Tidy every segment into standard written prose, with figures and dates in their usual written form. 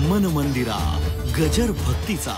मन मंदिरा गजर भक्तीचा।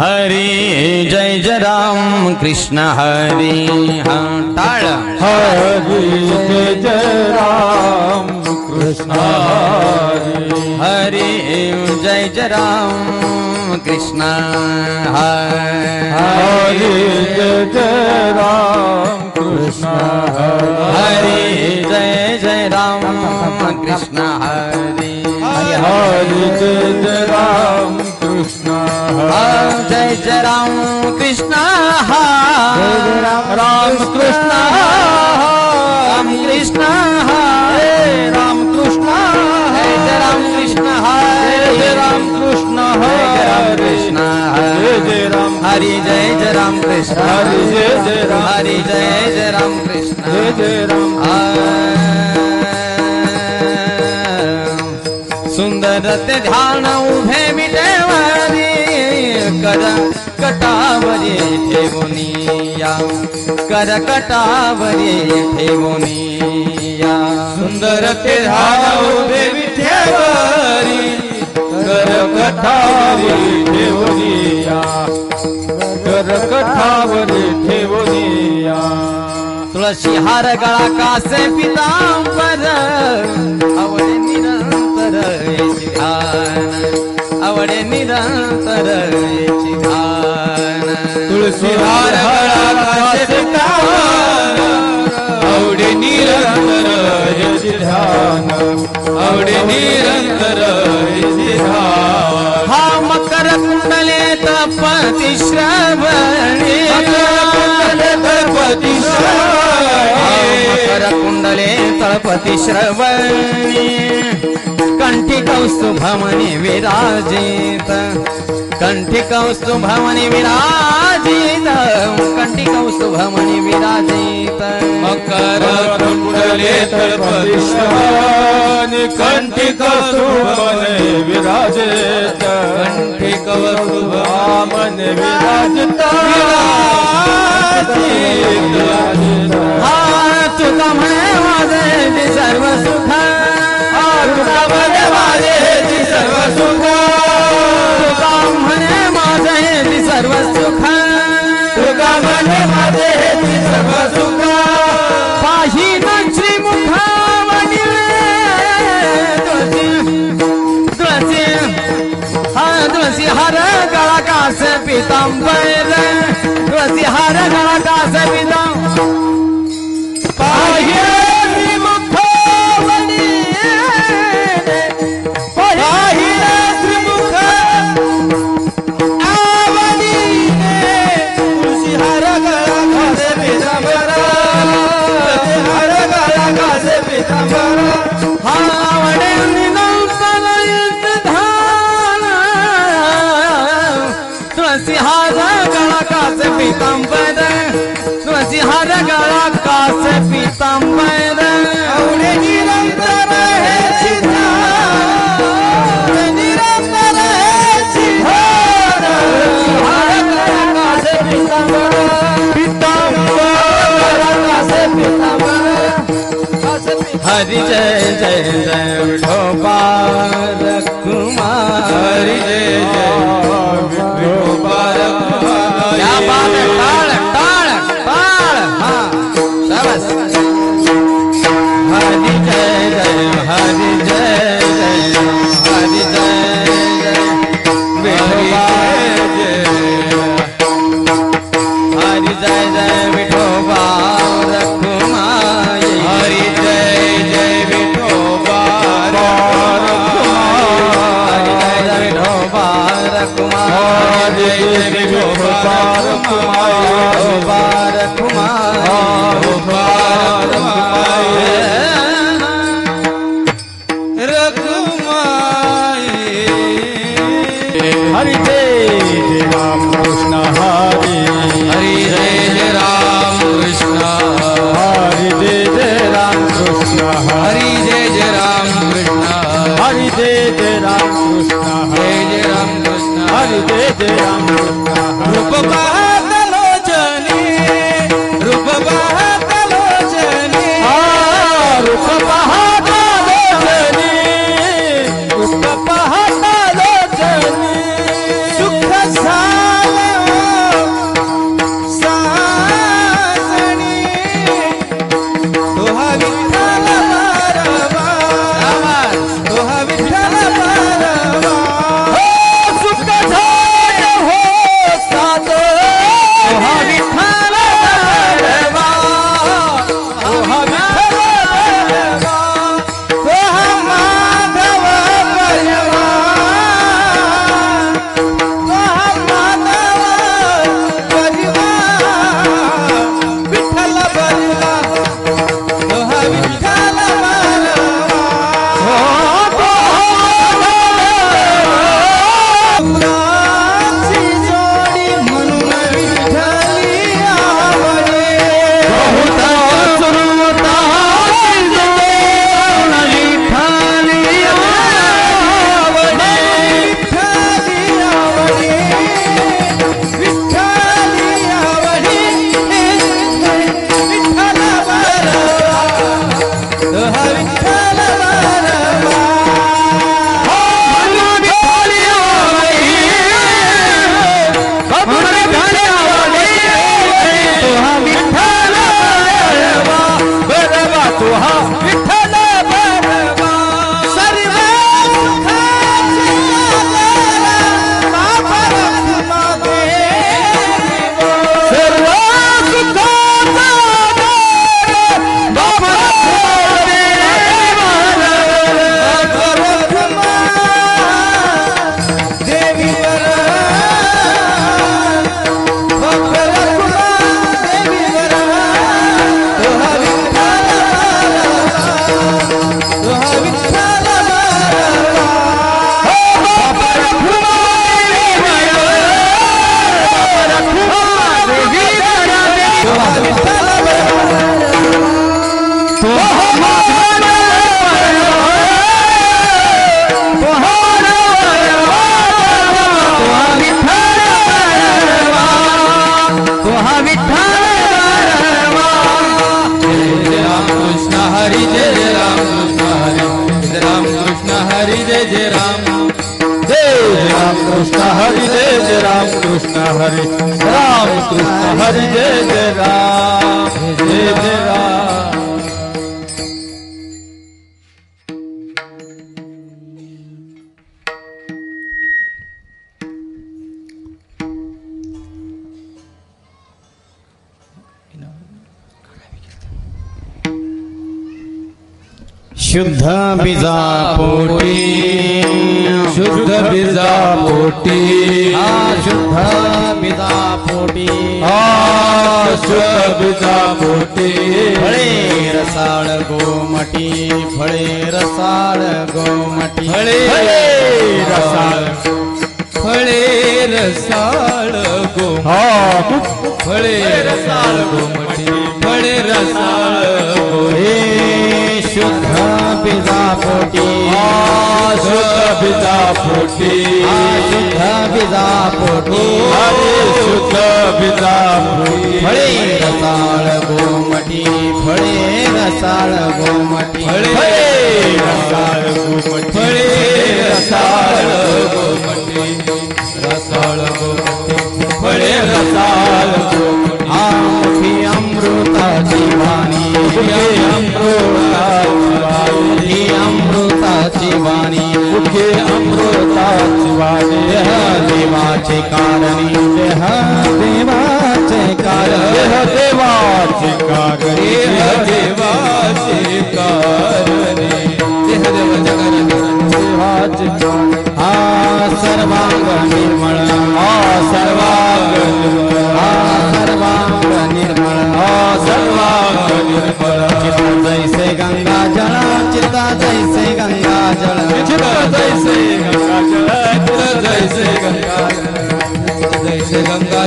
हरी जय जय राम कृष्ण हरी टाळ हरी जय जय राम कृष्ण हरी जय जय राम कृष्ण हरी जय जय राम कृष्ण हरी जय जय राम कृष्ण हरी हरी जय जय राम कृष्ण जय जय राम कृष्ण राम कृष्ण राम कृष्ण राम कृष्ण जय जय राम कृष्ण जय राम कृष्ण कृष्ण जय राम हरि जय जय राम कृष्ण हरि जय जय राम हरि जय जय राम कृष्ण जय जय राम सुंदर ते ध्यान उभे विटेवारी कर कटावरी ठेवुनिया कर कटावरी ठेवुनिया सुंदर ते ध्यान उभे विठेवरी कर कठावरी ठेवुनिया कर कठावरी ठेवुनिया तुळशी हार गळा कासे पितांबर आवडे निरंतर याची ध्यान आवडे निरंतर याची ध्यान तुळसी हार गळा कासे पितांबर आवडे निरंतर याची ध्यान आवडे निरंतर याची ध्यान हा मकर कुंडले तपती श्रवणे तळपती मकर कुंडले तळपती श्रवणे कंठी कौस्तुभमणि विराजित कंठी कौस्तुभमणि विराजित कंठी कौस्तुभमणि विराजित मकर कुंडले तळपती श्रवणे कंठी कौस्तुभमणि विराजित कंठी कौस्तुभमणि विराजित तुका म्हणे माझे सर्व सुख तुका म्हणे माझे सर्व सुख तुका म्हणे माझे सर्व सुख तुका म्हणे माझे सर्व सुख पाही श्रीमुख तुळसी तुळसी हार गळा कास पितांबर तुळसी हार गळा कास पितांबर तुळसी हार गळा कास पितांबर तुळसी हार गळा कास पितांबर आवडे निरंतर हेची ध्यान निरंतर हेची ध्यान हार गळा कास पितांबर पितांबर कास पितांबर हरि जय जय जय विठोबा कुमार हरि जय जय विठोबा क्या बात है ताल ताल ताल हाँ शाबाश हरि जय जय हरि जय जय हरि जय जय विठोबा हरि जय जय विठोबा रखुमाई हरि जय जय विठोबा हरि जय जय विठोबा रखुमाई जय विठोबा हरि जय राम कृष्ण हरि हरि जय राम हरी जय जय राम रूप पाहतलोचनी रूप पाहतलोचनी रूप पाहतलोचनी रूप पाहतलोचनी सुख साजणी तोहा विठ्ठल बारवा तोहा विठ्ठल बारवा हो सुख झाड हो सात तोहा विठ्ठल बारवा तोहा विठ्ठल बारवा तोहा माधव परिवा तोहा माधव परिवा विठ्ठल परिवा तोहा विठ्ठल प्राची जोडी म्हणून विठ्ठली आवडे हरी जय राम कृष्ण हरी जय जय राम कृष्ण हरि जय जय राम कृष्ण हरि राम कृष्ण हरि जय जय राम जय जय राम शुद्ध बीजा पोटी शुद्ध बीजा पोटी शुद्ध बीजा पोटी शुद्ध बीजा पोटी फळे रसाळ गोमटी फळे रसाळ गोमटी फळे रसाळ फळे रसाळ गो फळे रसाळ गोमटी फळे रसाळ गो शुद्ध बीजा पोटी शुद्ध बीजा पोटी शुद्ध बीजा पोटी शुद्ध बीजा पोटी फळे रसाळ गोमटी फळे रसाळ गोमटी फळे रसाळ गोमटी फळे रसाळ गोमटी रसाळ गोमटी फळे रसाळ गोमटी मुखी अमृताची वाणी मुखी अमृताची वाणी मुखे अमृताची वाणी देह देवाचे कारणी देह देवाचे कारण देह देवाचे कारणे देह देवाचे कारणे देह देवाचे हा सर्वांग निर्मळ सर्वांग सर्वांग निर्मळ सर्वांग निर्मळ जैसे गंगा जल चित्ता जैसे गंगा जल जैसे गंगा जल जैसे गंगा जैसे गंगा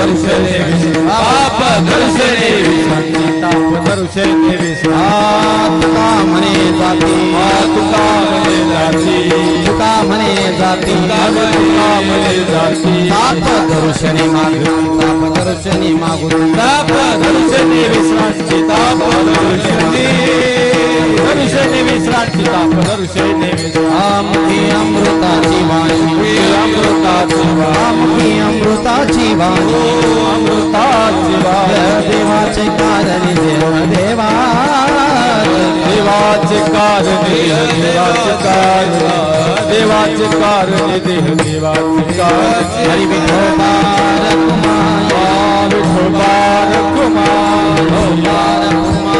दर्शने पाप दर्शने विश्रांती ताप दर्शने विश्रांती तुका म्हणे जाती तुका म्हणे जाती तुका म्हणे जाती तुका म्हणे जाती ताप दर्शने मागून ताप दर्शने मागून ताप दर्शने विश्रांती ताप दर्शने दर्शने विश्रांती ताप दर्शने आमकी अमृताची वाणी अमृताची वाणी अमृताची वाणी अमृताची वाणी देवाचे कारण देवा देवाचे कारण देवाचे कारण देवाचे कारण देह देवाचे कारण हरी विठोबा विठोबा रखुमा विठोबा रखुमा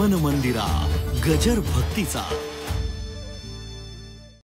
मन मंदिरा गजर भक्तीचा